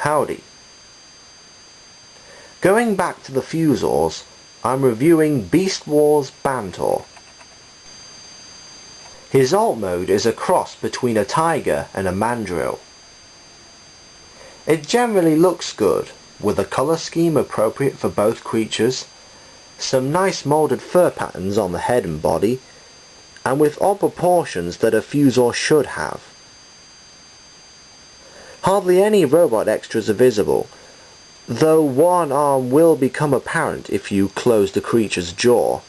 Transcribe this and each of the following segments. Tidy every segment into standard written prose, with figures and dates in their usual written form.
Howdy. Going back to the Fuzors, I'm reviewing Beast Wars Bantor. His alt mode is a cross between a tiger and a mandrill. It generally looks good, with a colour scheme appropriate for both creatures, some nice moulded fur patterns on the head and body, and with odd proportions that a Fuzor should have. Hardly any robot extras are visible, though one arm will become apparent if you close the creature's jaw.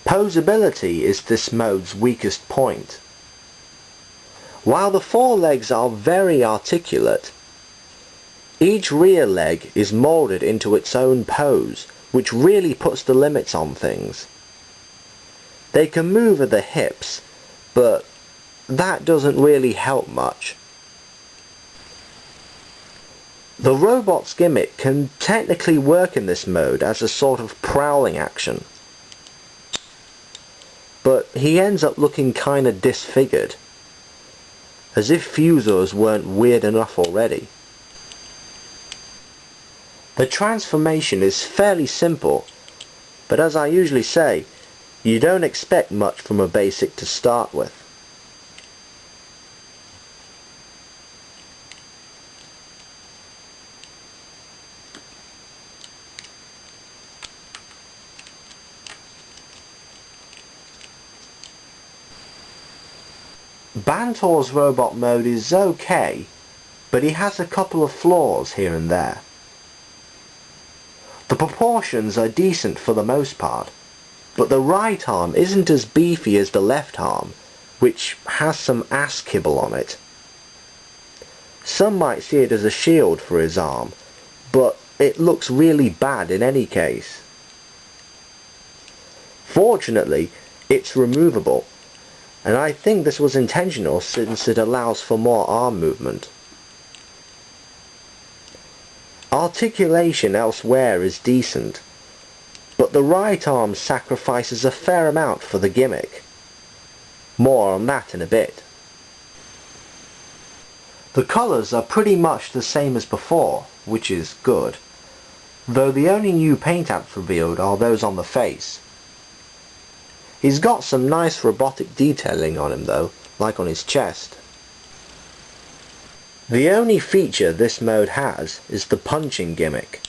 Posability is this mode's weakest point. While the forelegs are very articulate, each rear leg is moulded into its own pose, which really puts the limits on things. They can move at the hips, but that doesn't really help much. The robot's gimmick can technically work in this mode as a sort of prowling action, but he ends up looking kinda disfigured, as if Fuzors weren't weird enough already. The transformation is fairly simple, but as I usually say, you don't expect much from a basic to start with. Bantor's robot mode is okay, but he has a couple of flaws here and there. The proportions are decent for the most part, but the right arm isn't as beefy as the left arm, which has some ass kibble on it. Some might see it as a shield for his arm, but it looks really bad in any case. Fortunately, it's removable, and I think this was intentional since it allows for more arm movement. Articulation elsewhere is decent, but the right arm sacrifices a fair amount for the gimmick. More on that in a bit. The colours are pretty much the same as before, which is good, though the only new paint apps revealed are those on the face. He's got some nice robotic detailing on him though, like on his chest. The only feature this mode has is the punching gimmick.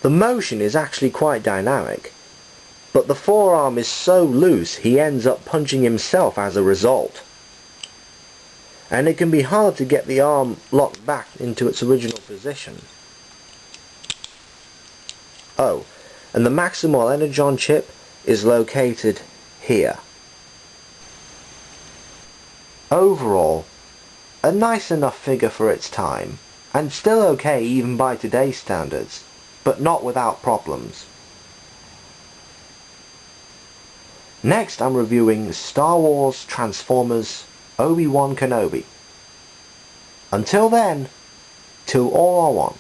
The motion is actually quite dynamic, but the forearm is so loose he ends up punching himself as a result. And it can be hard to get the arm locked back into its original position. Oh, and the maximal energon chip is located here. Overall, a nice enough figure for its time, and still okay even by today's standards, but not without problems. Next I'm reviewing Star Wars Transformers Obi-Wan Kenobi. Until then, till all are one.